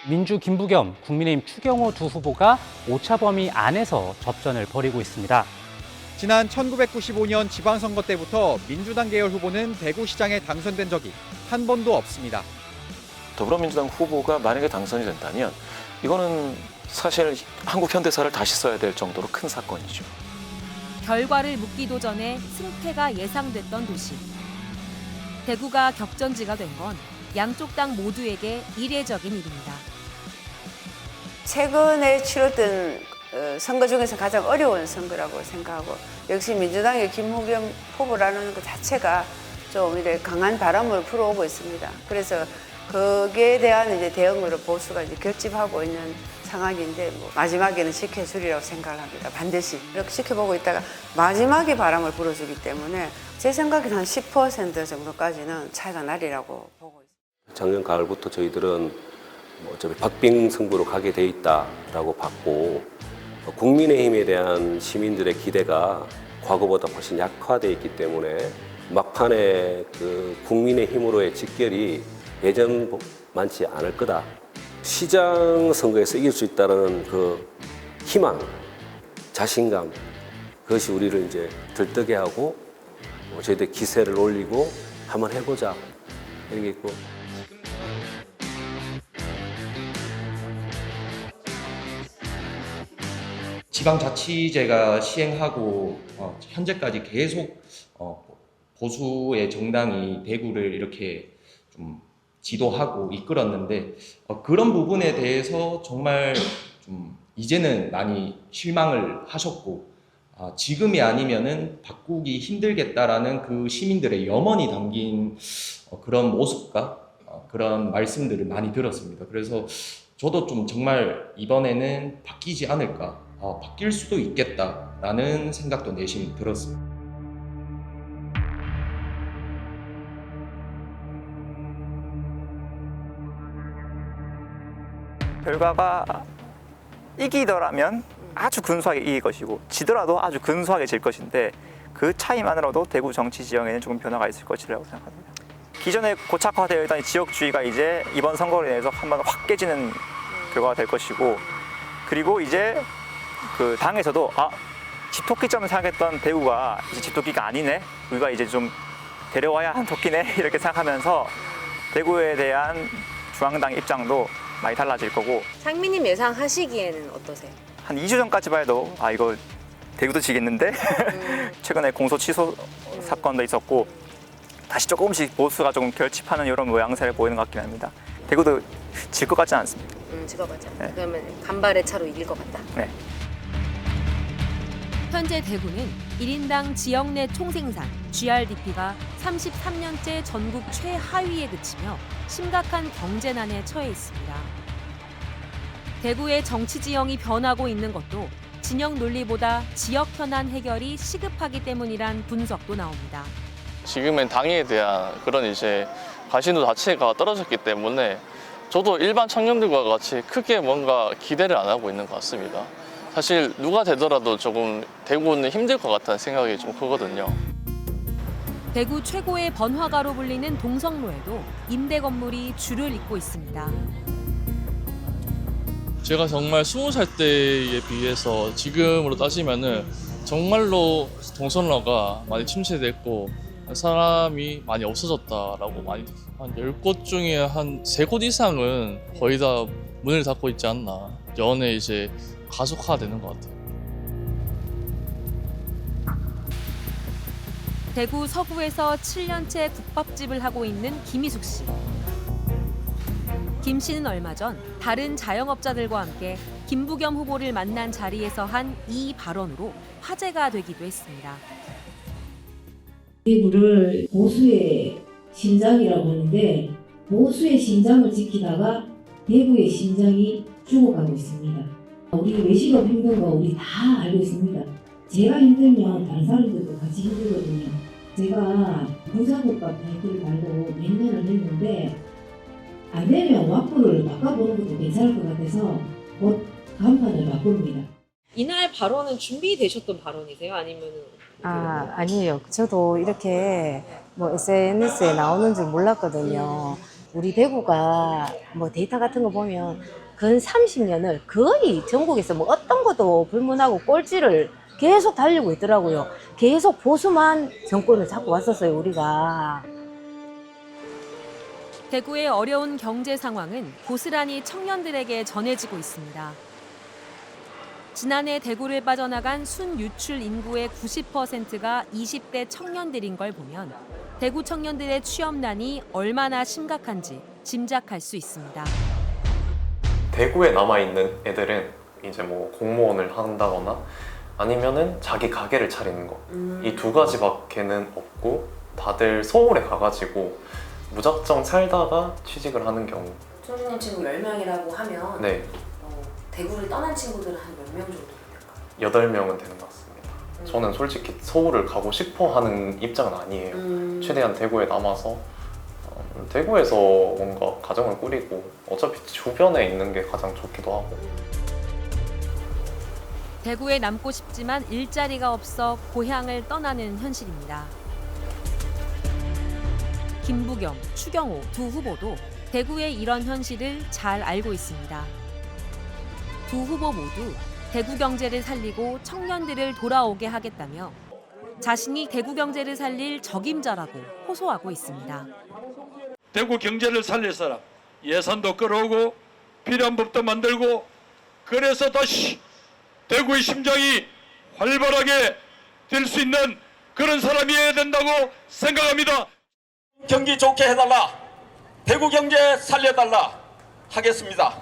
민주 김부겸, 국민의힘 추경호 두 후보가 오차 범위 안에서 접전을 벌이고 있습니다. 지난 1995년 지방선거 때부터 민주당 계열 후보는 대구시장에 당선된 적이 한 번도 없습니다. 더불어민주당 후보가 만약에 당선이 된다면 이거는 사실 한국 현대사를 다시 써야 될 정도로 큰 사건이죠. 결과를 묻기도 전에 승패가 예상됐던 도시. 대구가 격전지가 된 건 양쪽 당 모두에게 이례적인 일입니다. 최근에 치렀던 선거 중에서 가장 어려운 선거라고 생각하고, 역시 민주당의 김부겸 후보라는 것 자체가 좀 이렇게 강한 바람을 불어오고 있습니다. 그래서 거기에 대한 이제 대응으로 보수가 이제 결집하고 있는 상황인데, 마지막에는 지켜주리라고 생각을 합니다. 반드시 이렇게 지켜보고 있다가 마지막에 바람을 불어주기 때문에 제 생각에는 한 10% 정도까지는 차이가 나리라고 보고 있습니다. 작년 가을부터 저희들은 어차피 박빙 승부로 가게 돼 있다라고 봤고, 국민의힘에 대한 시민들의 기대가 과거보다 훨씬 약화돼 있기 때문에 막판에 그 국민의힘으로의 직결이 예전만치 않을 거다. 시장 선거에서 이길 수 있다는 그 희망, 자신감, 그것이 우리를 이제 들뜨게 하고 저희들 기세를 올리고 한번 해보자 이런 게 있고. 지방자치제가 시행하고 현재까지 계속 보수의 정당이 대구를 이렇게 좀 지도하고 이끌었는데, 그런 부분에 대해서 정말 좀 이제는 많이 실망을 하셨고, 지금이 아니면은 바꾸기 힘들겠다라는 그 시민들의 염원이 담긴 그런 모습과 그런 말씀들을 많이 들었습니다. 그래서 저도 좀 정말 이번에는 바뀌지 않을까, 바뀔 수도 있겠다라는 생각도 내심 들었습니다. 결과가 이기더라면 아주 근소하게 이길 것이고, 지더라도 아주 근소하게 질 것인데, 그 차이만으로도 대구 정치 지형에는 조금 변화가 있을 것이라고 생각합니다. 기존에 고착화되어 있던 지역주의가 이제 이번 선거로 인해서 한번 확 깨지는 결과가 될 것이고, 그리고 이제 그 당에서도 집토끼점을 생각했던 대구가 이제 집토끼가 아니네, 우리가 이제 좀 데려와야 하는 토끼네 이렇게 생각하면서 대구에 대한 중앙당 입장도 많이 달라질 거고. 상민님 예상하시기에는 어떠세요? 한 2주 전까지만 해도 이거 대구도 지겠는데 최근에 공소 취소 사건도 있었고, 다시 조금씩 보수가 조금 결집하는 이런 모양새를 보이는 것 같긴 합니다. 대구도 질 것 같지는 않습니다. 질 것 같지 않아요? 네. 그러면 간발의 차로 이길 것 같다? 네. 현재 대구는 1인당 지역 내 총생산 GRDP가 33년째 전국 최하위에 그치며 심각한 경제난에 처해 있습니다. 대구의 정치 지형이 변하고 있는 것도 진영 논리보다 지역 현안 해결이 시급하기 때문이란 분석도 나옵니다. 지금은 당에 대한 그런 이제 관심도 자체가 떨어졌기 때문에 저도 일반 청년들과 같이 크게 뭔가 기대를 안 하고 있는 것 같습니다. 사실 누가 되더라도 조금 대구는 힘들 것 같다는 생각이 좀 크거든요. 대구 최고의 번화가로 불리는 동성로에도 임대 건물이 줄을 잇고 있습니다. 제가 정말 20살 때에 비해서 지금으로 따지면은 정말로 동성로가 많이 침체됐고 사람이 많이 없어졌다라고 많이, 한 10곳 중에 한 3곳 이상은 거의 다 문을 닫고 있지 않나. 연애 이제 가속화되는 것 같아요. 대구 서구에서 7년째 국밥집을 하고 있는 김희숙 씨. 김 씨는 얼마 전 다른 자영업자들과 함께 김부겸 후보를 만난 자리에서 한 이 발언으로 화제가 되기도 했습니다. 대구를 보수의 심장이라고 하는데, 보수의 심장을 지키다가 대구의 심장이 죽어가고 있습니다. 우리 외식업 힘든 거 우리 다 알고 있습니다. 제가 힘들면 다른 사람들도 같이 힘들거든요. 제가 부자국밥 타이틀을 달고 몇 년을 했는데, 안 되면 와꾸를 바꿔보는 것도 괜찮을 것 같아서 곧 간판을 바꿉니다. 이날 발언은 준비되셨던 발언이세요? 아니면? 아니에요. 저도 이렇게 SNS에 나오는 줄 몰랐거든요. 우리 대구가 뭐 데이터 같은 거 보면 근 30년을 거의 전국에서 뭐 어떤 것도 불문하고 꼴찌를 계속 달리고 있더라고요. 계속 보수만 정권을 잡고 왔었어요, 우리가. 대구의 어려운 경제 상황은 고스란히 청년들에게 전해지고 있습니다. 지난해 대구를 빠져나간 순유출 인구의 90%가 20대 청년들인 걸 보면 대구 청년들의 취업난이 얼마나 심각한지 짐작할 수 있습니다. 대구에 남아있는 애들은 이제 뭐 공무원을 한다거나 아니면은 자기 가게를 차리는 거. 이 두 가지밖에는 없고 다들 서울에 가가지고 무작정 살다가 취직을 하는 경우. 총수님 지금 10명이라고 하면 네. 대구를 떠난 친구들은 한 몇 명 정도 될까요? 8명은 되는 것 같습니다. 저는 솔직히 서울을 가고 싶어 하는 입장은 아니에요. 최대한 대구에 남아서 대구에서 뭔가 가정을 꾸리고 어차피 주변에 있는 게 가장 좋기도 하고. 대구에 남고 싶지만 일자리가 없어 고향을 떠나는 현실입니다. 김부겸, 추경호 두 후보도 대구의 이런 현실을 잘 알고 있습니다. 두 후보 모두 대구 경제를 살리고 청년들을 돌아오게 하겠다며 자신이 대구 경제를 살릴 적임자라고 호소하고 있습니다. 대구 경제를 살릴 사람, 예산도 끌어오고 필요한 법도 만들고 그래서 다시 대구의 심장이 활발하게 될 수 있는 그런 사람이어야 된다고 생각합니다. 경기 좋게 해달라, 대구 경제 살려달라 하겠습니다.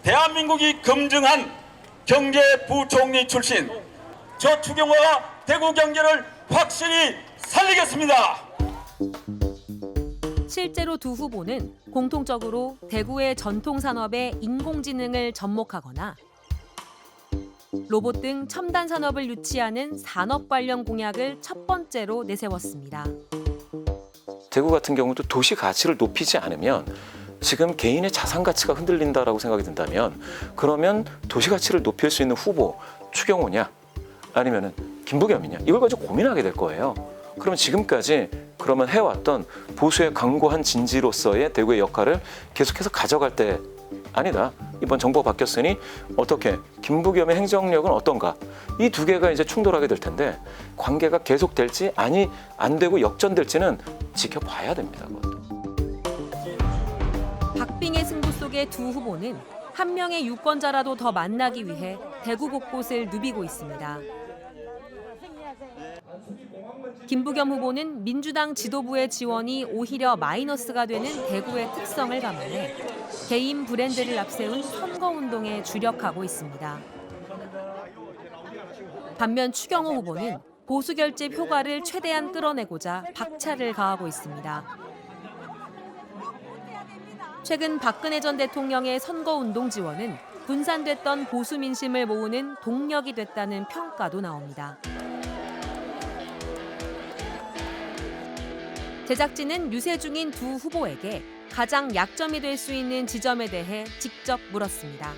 대한민국이 검증한 경제부총리 출신 저 추경호가 대구 경제를 확실히 살리겠습니다. 실제로 두 후보는 공통적으로 대구의 전통 산업에 인공지능을 접목하거나 로봇 등 첨단 산업을 유치하는 산업 관련 공약을 첫 번째로 내세웠습니다. 대구 같은 경우도 도시 가치를 높이지 않으면 지금 개인의 자산 가치가 흔들린다라고 생각이 든다면 그러면 도시 가치를 높일 수 있는 후보 추경호냐 아니면은 김부겸이냐 이걸 가지고 고민하게 될 거예요. 그러면 지금까지 그러면 해왔던 보수의 강고한 진지로서의 대구의 역할을 계속해서 가져갈 때 아니다. 이번 정부가 바뀌었으니 어떻게 김부겸의 행정력은 어떤가? 이 두 개가 이제 충돌하게 될 텐데 관계가 계속될지 아니 안 되고 역전될지는 지켜봐야 됩니다. 그것도. 박빙의 승부 속의 두 후보는 한 명의 유권자라도 더 만나기 위해 대구 곳곳을 누비고 있습니다. 김부겸 후보는 민주당 지도부의 지원이 오히려 마이너스가 되는 대구의 특성을 감안해 개인 브랜드를 앞세운 선거운동에 주력하고 있습니다. 반면 추경호 후보는 보수 결집 효과를 최대한 끌어내고자 박차를 가하고 있습니다. 최근 박근혜 전 대통령의 선거운동 지원은 분산됐던 보수 민심을 모으는 동력이 됐다는 평가도 나옵니다. 제작진은 유세 중인 두 후보에게 가장 약점이 될 수 있는 지점에 대해 직접 물었습니다.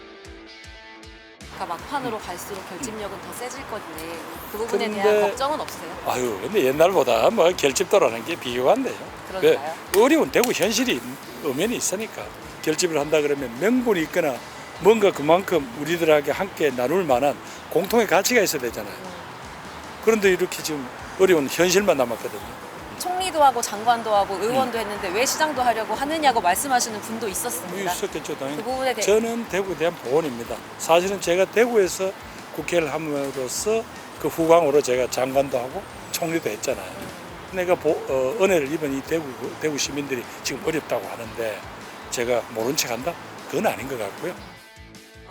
막판으로 갈수록 결집력은 더 세질 건데 그 부분에 대한 걱정은 없으세요? 아유, 근데 옛날보다 뭐 결집도라는 게 비교한데요. 그런가요? 어려운 대구 현실이 엄연히 있으니까 결집을 한다 그러면 명분이 있거나 뭔가 그만큼 우리들에게 함께 나눌 만한 공통의 가치가 있어야 되잖아요. 그런데 이렇게 지금 어려운 현실만 남았거든요. 총리도 하고 장관도 하고 의원도 했는데 왜 시장도 하려고 하느냐고 말씀하시는 분도 있었습니다. 있었겠죠, 당연히. 그 부분에 대해 저는 대구에 대한 보원입니다. 사실은 제가 대구에서 국회를 함으로써 그 후광으로 제가 장관도 하고 총리도 했잖아요. 내가 은혜를 입은 이 대구 시민들이 지금 어렵다고 하는데 제가 모른 척한다? 그건 아닌 것 같고요.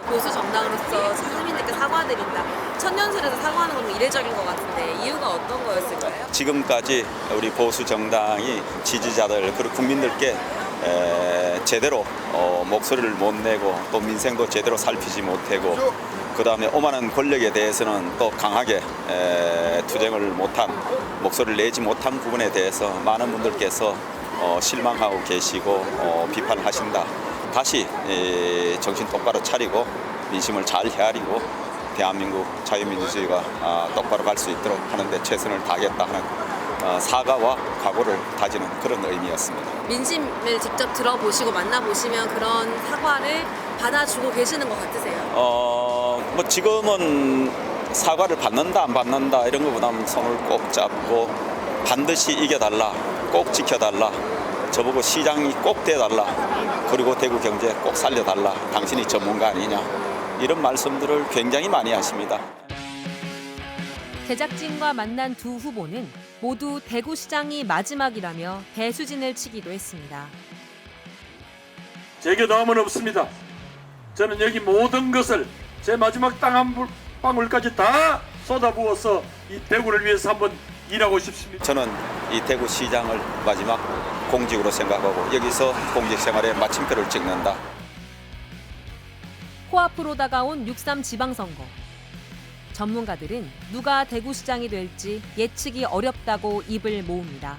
보수 정당으로서 시민들께 사과드린다. 천년설에서 사과하는 건 이례적인 것 같은데 이유가 어떤 거였을까요? 지금까지 우리 보수 정당이 지지자들 그리고 국민들께 제대로 목소리를 못 내고 또 민생도 제대로 살피지 못하고 그다음에 오만한 권력에 대해서는 또 강하게 투쟁을 못한 목소리를 내지 못한 부분에 대해서 많은 분들께서 실망하고 계시고 비판하신다. 다시 정신 똑바로 차리고 민심을 잘 헤아리고 대한민국 자유민주주의가 똑바로 갈 수 있도록 하는데 최선을 다하겠다 하는 사과와 각오를 다지는 그런 의미였습니다. 민심을 직접 들어보시고 만나보시면 그런 사과를 받아주고 계시는 것 같으세요? 뭐 지금은 사과를 받는다 안 받는다 이런 것보다는 손을 꼭 잡고 반드시 이겨달라, 꼭 지켜달라, 저보고 시장이 꼭 돼달라, 그리고 대구 경제 꼭 살려달라, 당신이 전문가 아니냐, 이런 말씀들을 굉장히 많이 하십니다. 제작진과 만난 두 후보는 모두 대구시장이 마지막이라며 배수진을 치기도 했습니다. 제게 다음은 없습니다. 저는 여기 모든 것을 제 마지막 땀 한 방울까지 다 쏟아부어서 이 대구를 위해서 한번 일하고 싶습니다. 저는 이 대구시장을 마지막 공직으로 생각하고 여기서 공직 생활에 마침표를 찍는다. 코앞으로 다가온 6.3 지방선거. 전문가들은 누가 대구시장이 될지 예측이 어렵다고 입을 모읍니다.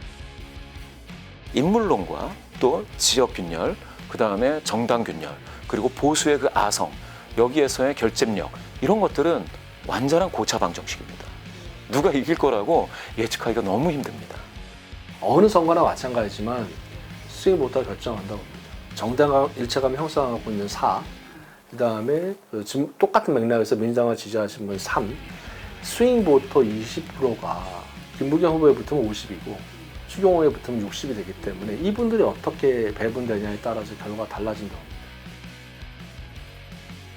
인물론과 또 지역 균열, 그다음에 정당 균열, 그리고 보수의 그 아성, 여기에서의 결집력, 이런 것들은 완전한 고차방정식입니다. 누가 이길 거라고 예측하기가 너무 힘듭니다. 어느 선거나 마찬가지지만 스윙 보트가 결정한다고 봅니다. 정당 일체감이 형성하고 있는 4, 그다음에 지금 똑같은 맥락에서 민주당을 지지하신 분 3, 스윙 보터 20%가 김부겸 후보에 붙으면 50이고 추경호에 붙으면 60이 되기 때문에 이분들이 어떻게 배분되냐에 따라서 결과가 달라진다고 봅니다.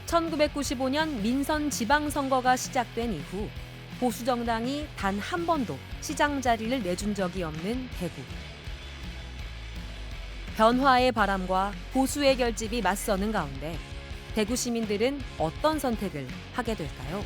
1995년 민선 지방선거가 시작된 이후 보수 정당이 단 한 번도 시장 자리를 내준 적이 없는 대구. 변화의 바람과 보수의 결집이 맞서는 가운데 대구 시민들은 어떤 선택을 하게 될까요?